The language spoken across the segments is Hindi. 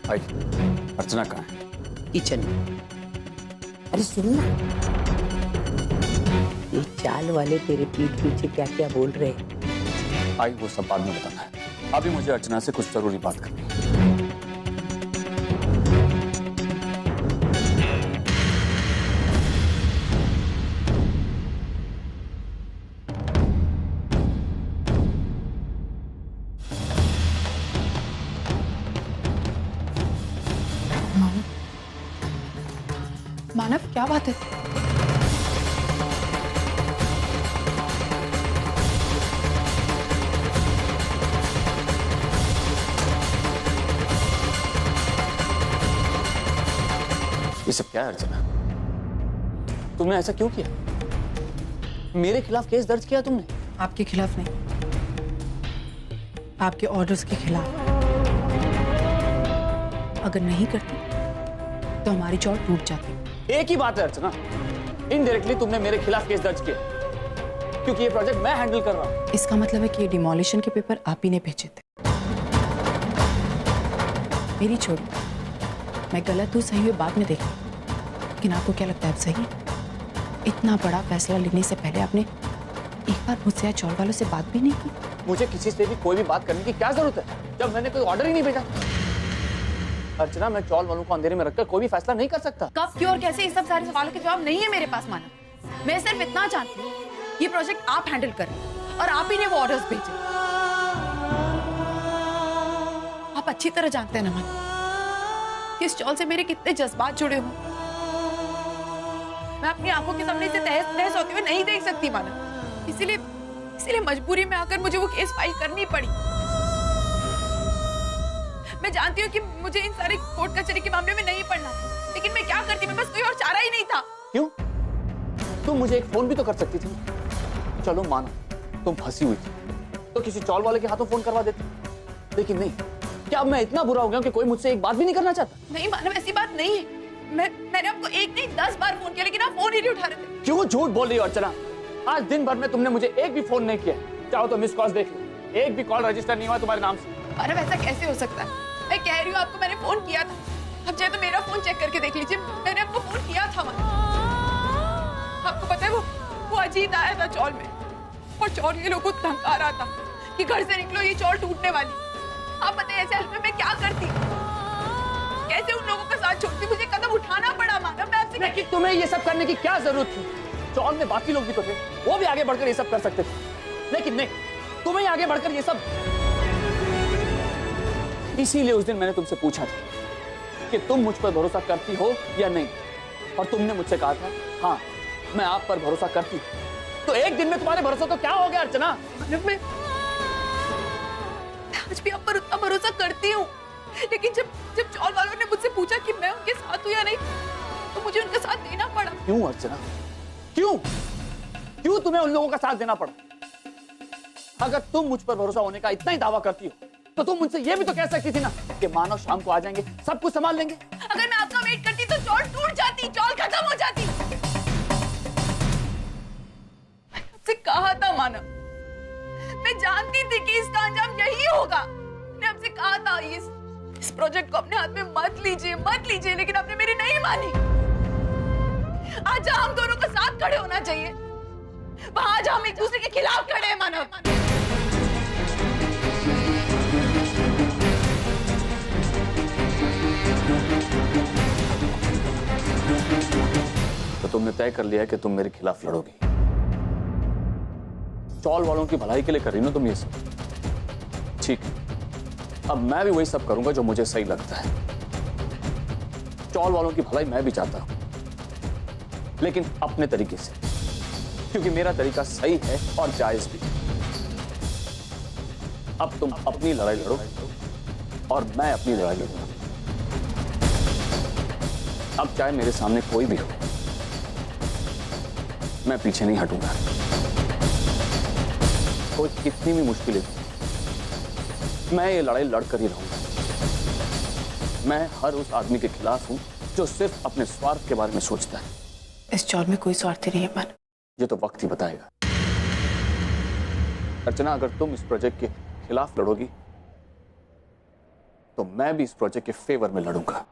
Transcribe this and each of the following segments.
भाई, अर्चना कहाँ है? किचन में। अरे सुन ना, ये चाल वाले तेरे पीठ पीछे क्या क्या बोल रहे हैं? आई वो सब बाद में बताना है, अभी मुझे अर्चना से कुछ जरूरी बात करनी है। मानव, क्या बात है? ये सब क्या है अर्चना? तुमने ऐसा क्यों किया? मेरे खिलाफ केस दर्ज किया तुमने? आपके खिलाफ नहीं, आपके ऑर्डर्स के खिलाफ। अगर नहीं करती तो हमारी चौड़ टूट जाती। एक ही बात है अर्चना, इनडायरेक्टली तुमने मेरे खिलाफ केस दर्ज किया क्योंकि ये प्रोजेक्ट मैं हैंडल कर रहा हूं। इसका मतलब है कि ये डिमोलिशन के पेपर आप ही ने भेजे थे। मेरी छोड़ी, मैं गलत हूँ सही हुई बाद में देखी, लेकिन आपको क्या लगता है अब सही? इतना बड़ा फैसला लेने से पहले आपने एक बार मुझसे या चौड़ वालों से बात भी नहीं की? मुझे किसी से भी कोई भी बात करने की क्या जरूरत है जब मैंने कोई ऑर्डर ही नहीं भेजा? अर्चना, मैं चौल वालों को अंधेरे में रखकर कोई भी फैसला नहीं कर सकता। कब, क्यों और कैसे, इस सब सारे सवालों के जवाब नहीं है मेरे पास मानव। मैं सिर्फ इतना जानती हूँ, ये प्रोजेक्ट आप हैंडल कर रहे हैं और आप ही ने वो ऑर्डर्स भेजे। आप अच्छी तरह जानते हैं ना मानव, इस चौल से मेरे कितने जज्बात जुड़े हुए। मैं अपनी आंखों के सामने इसे तहस नहस होते हुए नहीं देख सकती मानव, इसीलिए मजबूरी में आकर मुझे वो केस फाइल करनी पड़ी। मैं जानती हूँ कि मुझे इन सारे कोर्ट कचहरी के मामले में नहीं पड़ना, लेकिन मैं क्या करती, मैं बस कोई और चारा ही नहीं था। क्यों? तुम मुझे एक फोन भी तो कर सकती थी। चलो मानो तुम फंसी हुई थी तो किसी चौल वाले के हाथों फोन करवा देती, लेकिन नहीं। क्या अब मैं इतना बुरा हो गया कि कोई मुझसे एक बात भी नहीं करना चाहता? नहीं मानव, ऐसी बात नहीं है। मैंने आपको एक नहीं 10 बार फोन किया, लेकिन आप फोन ही नहीं उठा रहे थे। क्यों झूठ बोल रही हो अर्चना? आज दिन भर में तुमने मुझे एक भी फोन नहीं किया। चाहो तो मिस कॉल देख लो, एक भी कॉल रजिस्टर नहीं हुआ तुम्हारे नाम से। मानव, ऐसा कैसे हो सकता है? मैं कह रही हूँ आपको, मैंने फोन किया था। अब चाहे तो मेरा फोन चेक करके देख लीजिए, मैंने आपको फोन किया था। आपको पता है वो अजीत आया था चौल में और चौल के लोगों को धमका रहा था कि घर से निकलो, ये चौल टूटने वाली। आप बताइए ऐसे हाल में मैं क्या करती, कैसे उन लोगों का साथ छोड़ती? मुझे कदम उठाना पड़ा मानव। मैं आपसे लेकिन तुम्हें ये सब करने की क्या जरूरत थी? चौल में बाकी लोग भी तो थे, वो भी आगे बढ़कर ये सब कर सकते थे, लेकिन नहीं, तुम्हें आगे बढ़कर ये सब। इसीलिए उस दिन मैंने तुमसे पूछा था कि तुम मुझ पर भरोसा करती हो या नहीं, और तुमने मुझसे कहा था हाँ मैं आप पर भरोसा करती हूँ। तो एक दिन में तुम्हारे भरोसा तो क्या हो गया अर्चना? मैं आज भी आप पर उतना भरोसा करती हूँ, लेकिन जब चौल वालों ने मुझसे पूछा कि मैं उनके साथ हूँ या नहीं, तो मुझे उनका साथ देना पड़ा। क्यों अर्चना? क्यों तुम्हें उन लोगों का साथ देना पड़ा? अगर तुम मुझ पर भरोसा होने का इतना ही दावा करती हो तो तुम मुझसे ये भी तो कह सकती थी ना कि मानव शाम को आ जाएंगे, सब कुछ संभाल लेंगे। अगर मैं आपका वेट करती तो चौल टूट जाती, चौल खत्म हो जाती। मैंने आपसे कहा था मानव, मैं जानती थी कि इसका अंजाम यही होगा। मैंने आपसे कहा था इस प्रोजेक्ट को अपने हाथ में मत लीजिए, लेकिन आपने मेरी नहीं मानी। आज हम दोनों का साथ खड़े होना चाहिए, वहां आज हम एक दूसरे के खिलाफ खड़े हैं मानव। तो तुमने तय कर लिया है कि तुम मेरे खिलाफ लड़ोगी। चौल वालों की भलाई के लिए कर रही हो तुम ये सब। ठीक है, अब मैं भी वही सब करूंगा जो मुझे सही लगता है। चौल वालों की भलाई मैं भी चाहता हूं, लेकिन अपने तरीके से, क्योंकि मेरा तरीका सही है और जायज भी। अब तुम अपनी लड़ाई लड़ो और मैं अपनी लड़ाई लड़ूंगा। अब चाहे मेरे सामने कोई भी हो, मैं पीछे नहीं हटूंगा। कोई कितनी भी मुश्किलें, मैं ये लड़ाई लड़कर ही रहूंगा। मैं हर उस आदमी के खिलाफ हूं जो सिर्फ अपने स्वार्थ के बारे में सोचता है। इस चौल में कोई स्वार्थ नहीं है मन। ये तो वक्त ही बताएगा। अर्चना, अगर तुम इस प्रोजेक्ट के खिलाफ लड़ोगी तो मैं भी इस प्रोजेक्ट के फेवर में लड़ूंगा।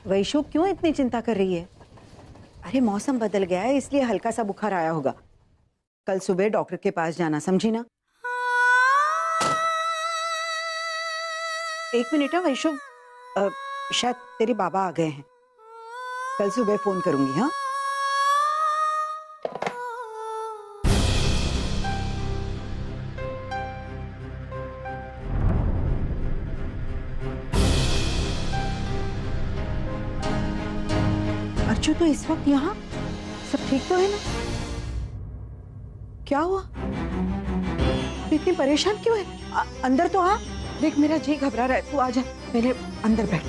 वैशु क्यों इतनी चिंता कर रही है? अरे मौसम बदल गया है इसलिए हल्का सा बुखार आया होगा। कल सुबह डॉक्टर के पास जाना, समझी ना? एक मिनट है वैशु, शायद तेरे बाबा आ गए हैं। कल सुबह फोन करूंगी। हाँ अर्चू, तो इस वक्त यहाँ सब ठीक तो है ना? क्या हुआ? इतनी परेशान क्यों है? अंदर तो आ। देख मेरा जी घबरा रहा है, तू आ जा, पहले अंदर बैठ।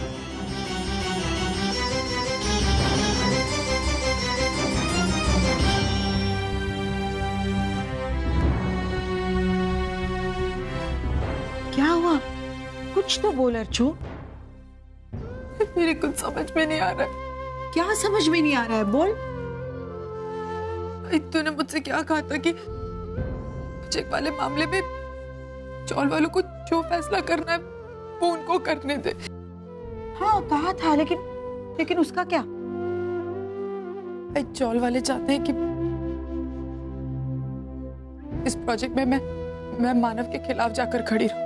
क्या हुआ? कुछ तो बोल अर्चू। मेरे कुछ समझ में नहीं आ रहा है। क्या समझ में नहीं आ रहा है? बोल। तूने मुझसे क्या कहा था कि चेक वाले मामले में चौल वालों को जो फैसला करना है वो उनको करने दे। हाँ कहा था, लेकिन उसका क्या? चौल वाले चाहते हैं कि इस प्रोजेक्ट में मैं मानव के खिलाफ जाकर खड़ी रहूं।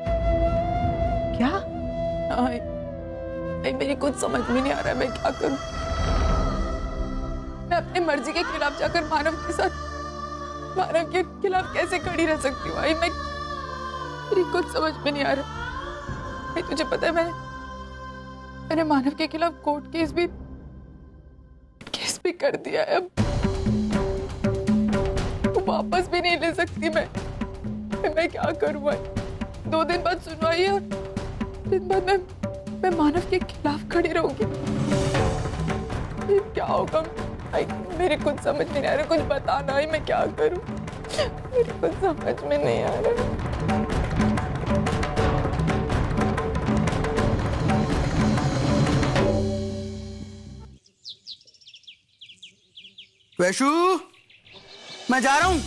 क्या? मेरी कुछ समझ में नहीं आ रहा है, मैं क्या करूं? मैं अपनी मर्जी के खिलाफ जाकर मानव के खिलाफ कैसे खड़ी रह सकती हूँ? मेरी कुछ समझ में नहीं आ रहा। तुझे पता है मैंने मानव के खिलाफ कोर्ट केस भी कर दिया है। अब वापस भी नहीं ले सकती मैं क्या करूँ भाई? 2 दिन बाद सुनवाई है और दिन बाद मैं मानव के खिलाफ खड़ी रहूंगी। क्या होगा? मेरे कुछ समझ में नहीं आ रहा, कुछ बताना है, मैं क्या करूं? मेरे कुछ समझ में नहीं आ रहा। वैशु, मैं जा रहा हूं।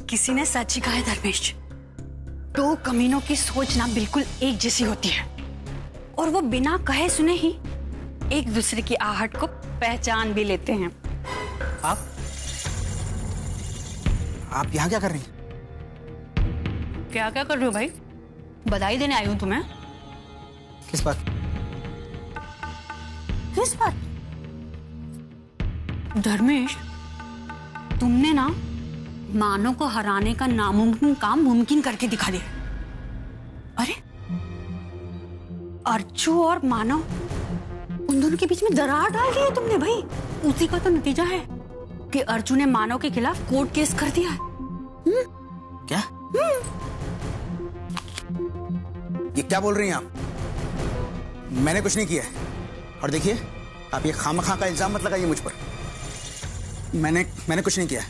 किसी ने सच ही कहा है धर्मेश, 2 कमीनों की सोच ना बिल्कुल एक जैसी होती है और वो बिना कहे सुने ही एक दूसरे की आहट को पहचान भी लेते हैं। आप यहाँ क्या कर रही हैं? क्या क्या कर रही हो भाई? बधाई देने आई हूं तुम्हें। किस बात? किस बात? धर्मेश, तुमने ना मानव को हराने का नामुमकिन काम मुमकिन करके दिखा दिया। अरे अर्चू और मानव, उन दोनों के बीच में दरार डाल दी है तुमने भाई। उसी का तो नतीजा है कि अर्चू ने मानव के खिलाफ कोर्ट केस कर दिया है। क्या? ये क्या बोल रही हैं आप? मैंने कुछ नहीं किया है। और देखिए, आप ये खामखा का इल्जाम मत लगाइए मुझ पर। मैंने कुछ नहीं किया है।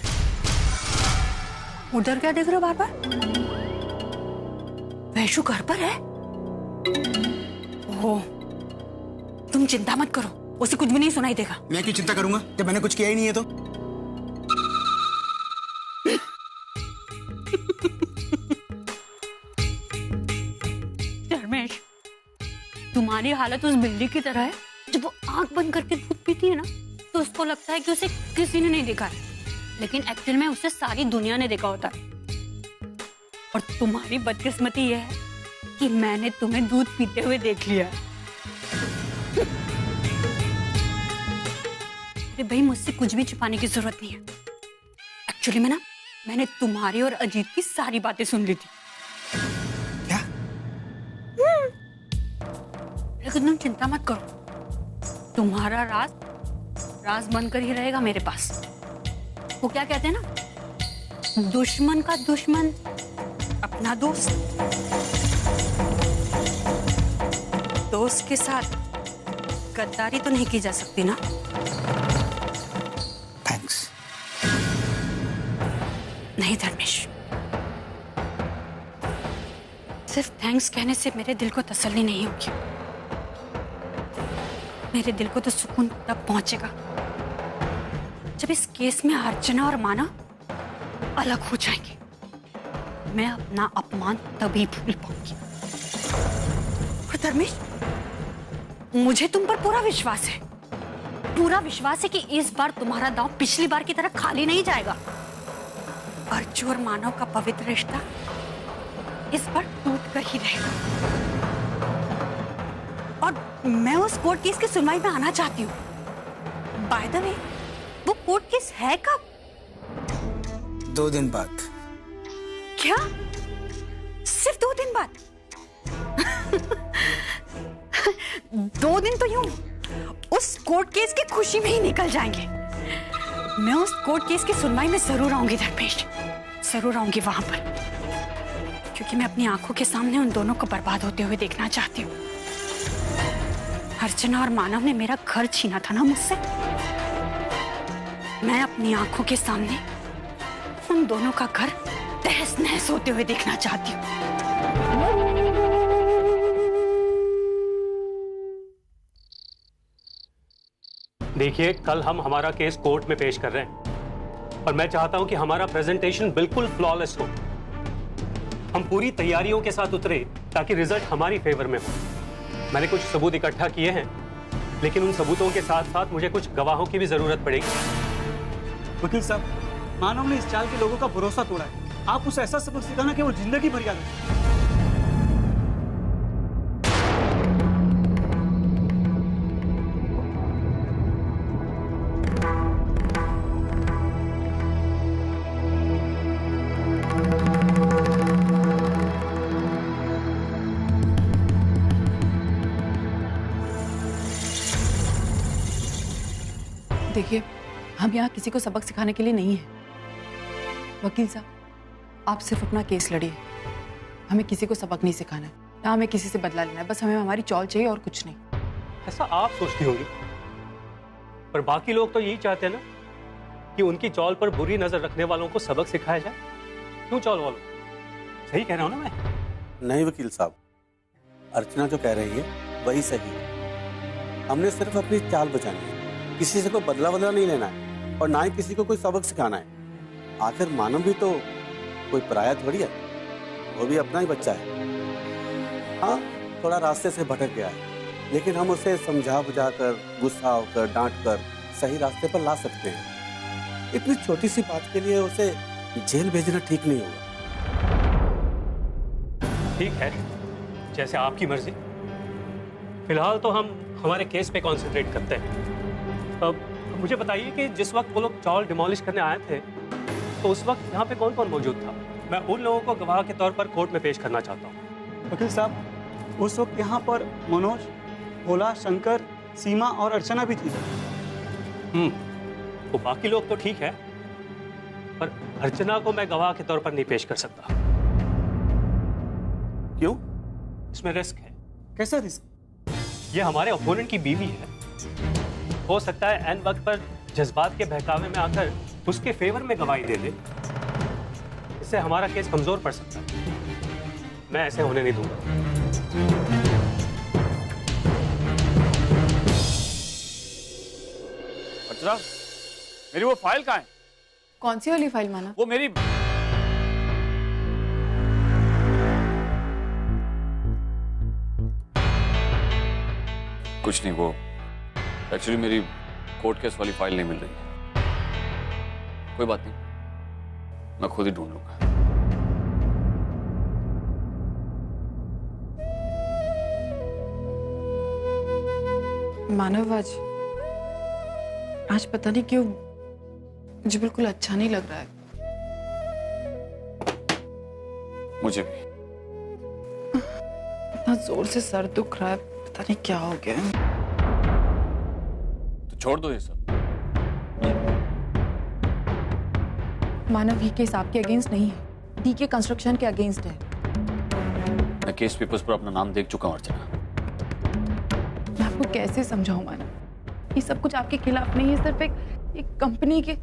उधर क्या देख रहे हो बार बार? वैशु घर पर है? ओह, तुम चिंता मत करो, उसे कुछ भी नहीं सुनाई देगा। मैं क्यों चिंता करूंगा जब मैंने कुछ किया ही नहीं है तो? धर्मेश, तुम्हारी हालत उस बिल्ली की तरह है जब वो आंख बंद करके दूध पीती है ना तो उसको लगता है कि उसे किसी ने नहीं देखा है, लेकिन एक्चुअल में उसे सारी दुनिया ने देखा होता है। और तुम्हारी बदकिस्मती यह है कि मैंने तुम्हें दूध पीते हुए देख लिया। अरे भाई, मुझसे कुछ भी छुपाने की जरूरत नहीं है। एक्चुअली मैंने तुम्हारी और अजीत की सारी बातें सुन ली थी। क्या? लेकिन तुम चिंता मत करो, तुम्हारा राज बनकर ही रहेगा मेरे पास। वो क्या कहते हैं ना, दुश्मन का दुश्मन अपना दोस्त। दोस्त के साथ गद्दारी तो नहीं की जा सकती ना। थैंक्स। नहीं धर्मेश, सिर्फ थैंक्स कहने से मेरे दिल को तसल्ली नहीं होगी। मेरे दिल को तो सुकून तब पहुंचेगा जब इस केस में अर्चना और मानव अलग हो जाएंगे। मैं अपना अपमान तभी भूल पाऊंगी। और धर्मेश, मुझे तुम पर पूरा विश्वास है। पूरा विश्वास है कि इस बार तुम्हारा दांव पिछली बार की तरह खाली नहीं जाएगा। अर्जु और मानव का पवित्र रिश्ता इस बार टूट कर ही रहेगा। और मैं उस कोर्ट केस की सुनवाई में आना चाहती हूँ। बाय द वे, वो कोर्ट केस है कब? 2 दिन बाद। क्या? सिर्फ 2 दिन बाद? 2 दिन तो यूं उस कोर्ट केस की खुशी में ही निकल जाएंगे। मैं उस कोर्ट केस की सुनवाई में जरूर आऊंगी धर्मेश, जरूर आऊंगी वहां पर, क्योंकि मैं अपनी आंखों के सामने उन दोनों को बर्बाद होते हुए देखना चाहती हूँ। अर्चना और मानव ने मेरा घर छीना था ना मुझसे। मैं अपनी आंखों के सामने उन दोनों का घर तहस नहस होते हुए देखना चाहती हूँ। देखिए, कल हम हमारा केस कोर्ट में पेश कर रहे हैं और मैं चाहता हूं कि हमारा प्रेजेंटेशन बिल्कुल फ्लॉलेस हो। हम पूरी तैयारियों के साथ उतरे ताकि रिजल्ट हमारी फेवर में हो। मैंने कुछ सबूत इकट्ठा किए हैं, लेकिन उन सबूतों के साथ साथ मुझे कुछ गवाहों की भी जरूरत पड़ेगी। वकील साहब, मानव ने इस चाल के लोगों का भरोसा तोड़ा है। आप उसे ऐसा सबक सिखाना कि वो जिंदगी भर याद रखे। देखिए, हम यहाँ किसी को सबक सिखाने के लिए नहीं है। वकील साहब, आप सिर्फ अपना केस लड़िए। हमें किसी को सबक नहीं सिखाना है, ना हमें किसी से बदला लेना है। बस हमें हमारी चौल चाहिए और कुछ नहीं। ऐसा आप सोचती होंगी, पर बाकी लोग तो यही चाहते हैं ना कि उनकी चौल पर बुरी नजर रखने वालों को सबक सिखाया जाए। क्यों चौल वालों? सही कह रहा हूं ना मैं? नहीं वकील साहब, अर्चना जो कह रही है वही सही है। हमने सिर्फ अपनी चाल बचानी है, किसी से कोई बदला नहीं लेना है और ना ही किसी को कोई सबक सिखाना है। आखिर मानव भी तो कोई पराया थोड़ी है, वो भी अपना ही बच्चा है। हाँ, थोड़ा रास्ते से भटक गया है, लेकिन हम उसे समझा बुझा कर, गुस्सा होकर, डांट कर सही रास्ते पर ला सकते हैं। इतनी छोटी सी बात के लिए उसे जेल भेजना ठीक नहीं होगा। ठीक है, जैसे आपकी मर्जी। फिलहाल तो हम हमारे केस पे कंसंट्रेट करते हैं। अब मुझे बताइए कि जिस वक्त वो लोग चौल डिमोलिश करने आए थे, तो उस वक्त यहाँ पे कौन कौन मौजूद था? मैं उन लोगों को गवाह के तौर पर कोर्ट में पेश करना चाहता हूँ। वकील साहब, उस वक्त यहाँ पर मनोज, भोला, शंकर, सीमा और अर्चना भी थी। तो बाकी लोग तो ठीक है, पर अर्चना को मैं गवाह के तौर पर नहीं पेश कर सकता। क्यों? इसमें रिस्क है। कैसा रिस्क? ये हमारे ओपोनेंट की बीवी है। हो सकता है एन वक्त पर जज्बात के बहकावे में आकर उसके फेवर में गवाही दे दे। इससे हमारा केस कमजोर पड़ सकता है। मैं ऐसे होने नहीं दूंगा। अर्चना, मेरी वो फाइल कहाँ है? कौन सी वाली फाइल माना? वो मेरी कुछ नहीं, वो एक्चुअली मेरी कोर्ट केस वाली फाइल नहीं मिल रही है। कोई बात नहीं, मैं खुद ही ढूंढ लूंगा। मानव, आज पता नहीं क्यों मुझे बिल्कुल अच्छा नहीं लग रहा है। मुझे भी। इतना जोर से सर दुख रहा है, पता नहीं क्या हो गया है। तो छोड़ दो ये सब। मानव, ये केस आपके अगेंस्ट नहीं है, डीके कंस्ट्रक्शन के अगेंस्ट है। मैं केस पेपर्स पर अपना नाम देख चुका हूं अर्चना। मैं आपको कैसे समझाऊं मानव, ये सब कुछ आपके खिलाफ नहीं है, सिर्फ एक कंपनी के।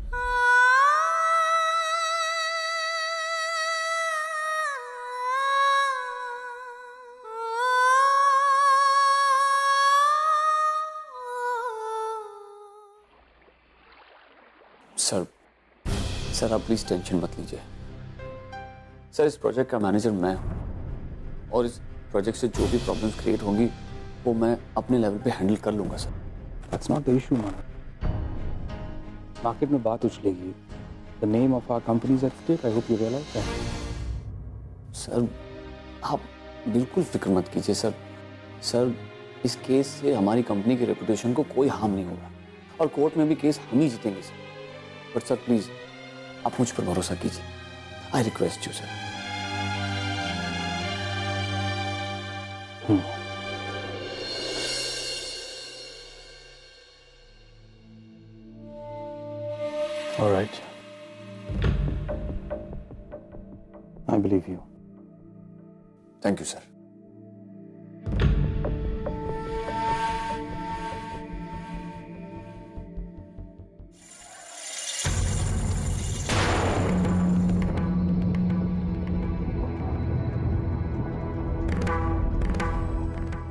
सर आप प्लीज टेंशन मत लीजिए। सर इस प्रोजेक्ट का मैनेजर मैं हूं और इस प्रोजेक्ट से जो भी प्रॉब्लम्स क्रिएट होंगी वो मैं अपने लेवल पे हैंडल कर लूंगा sir. That's not the issue, Manav. Market में बात उछलेगी। The name of our company is at stake. I hope you realize that. Sir आप बिल्कुल फिक्र मत कीजिए सर। सर इस केस से हमारी कंपनी की रेपुटेशन को कोई हार्म नहीं होगा और कोर्ट में भी केस हम ही जीतेंगे सर। बट सर प्लीज आप मुझ पर भरोसा कीजिए। I request you sir. All right. I believe you. Thank you sir.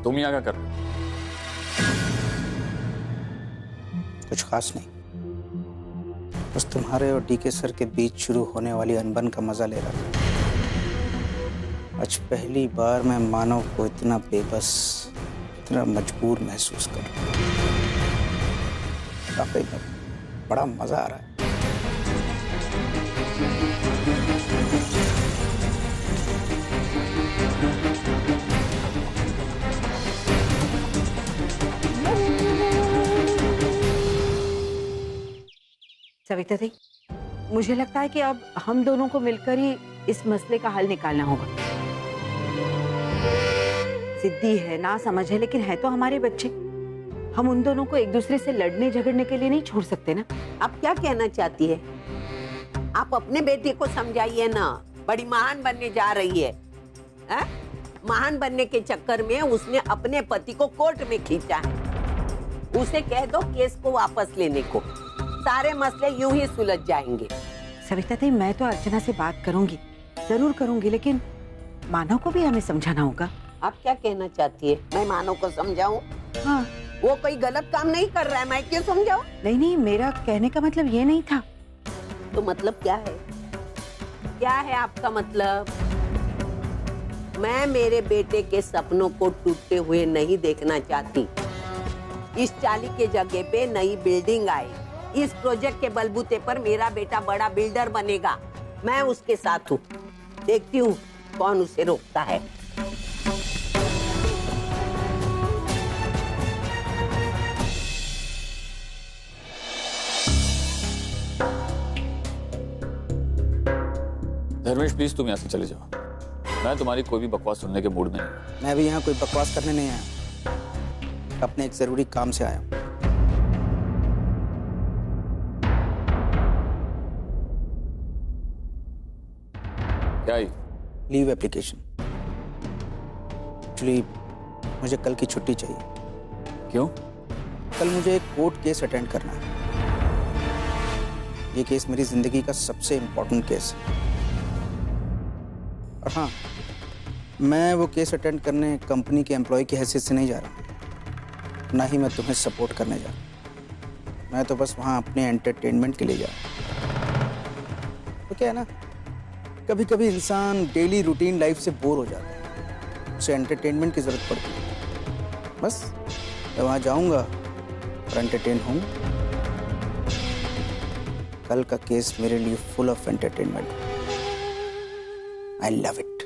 तुम यहाँ क्या कर रहे हो? कुछ खास नहीं, बस तुम्हारे और डीके सर के बीच शुरू होने वाली अनबन का मजा ले रहा था। आज पहली बार मैं मानव को इतना बेबस, इतना मजबूर महसूस कर रहा हूं। वाकई में बड़ा मजा आ रहा है। सविता दी, मुझे लगता है कि अब हम दोनों को मिलकर ही इस मसले का हल निकालना होगा। जिद्दी है, ना समझ है, लेकिन है तो हमारे बच्चे। हम उन दोनों को एक दूसरे से लड़ने झगड़ने के लिए नहीं छोड़ सकते ना। आप क्या कहना चाहती है? आप अपने बेटे को समझाइए ना, बड़ी महान बनने जा रही है। महान बनने के चक्कर में उसने अपने पति को कोर्ट में खींचा है। उसे कह दो केस को वापस लेने को, सारे मसले यूं ही सुलझ जाएंगे। सविता दी, मैं तो अर्चना से बात करूंगी, जरूर करूंगी, लेकिन मानव को भी हमें समझाना होगा। आप क्या कहना चाहती है? मैं मानव को समझाऊं? हाँ। वो कोई गलत काम नहीं कर रहा है, मैं क्यों समझाऊं? नहीं नहीं, मेरा कहने का मतलब ये नहीं था। तो मतलब क्या है? क्या है आपका मतलब? मैं मेरे बेटे के सपनों को टूटते हुए नहीं देखना चाहती। इस चाली के जगह पे नई बिल्डिंग आए, इस प्रोजेक्ट के बलबूते पर मेरा बेटा बड़ा बिल्डर बनेगा। मैं उसके साथ हूँ, देखती हूँ कौन उसे रोकता है। धर्मेश प्लीज तुम यहाँ से चले जाओ। मैं तुम्हारी कोई भी बकवास सुनने के मूड में नहीं हूँ। मैं भी यहाँ कोई बकवास करने नहीं आया, अपने एक जरूरी काम से आया हूँ। क्या ही? Leave application. एक्चुअली मुझे कल की छुट्टी चाहिए। क्यों? कल मुझे एक कोर्ट केस अटेंड करना है। ये केस मेरी जिंदगी का सबसे इम्पोर्टेंट केस है। और हाँ, मैं वो केस अटेंड करने कंपनी के एम्प्लॉय की हैसियत से नहीं जा रहा, ना ही मैं तुम्हें सपोर्ट करने जा रहा। मैं तो बस वहाँ अपने एंटरटेनमेंट के लिए जा रहा। तो क्या है ना, कभी कभी इंसान डेली रूटीन लाइफ से बोर हो जाता है, उसे एंटरटेनमेंट की जरूरत पड़ती है। बस मैं वहाँ जाऊँगा और एंटरटेन होऊंगा। कल का केस मेरे लिए full of entertainment. I love it.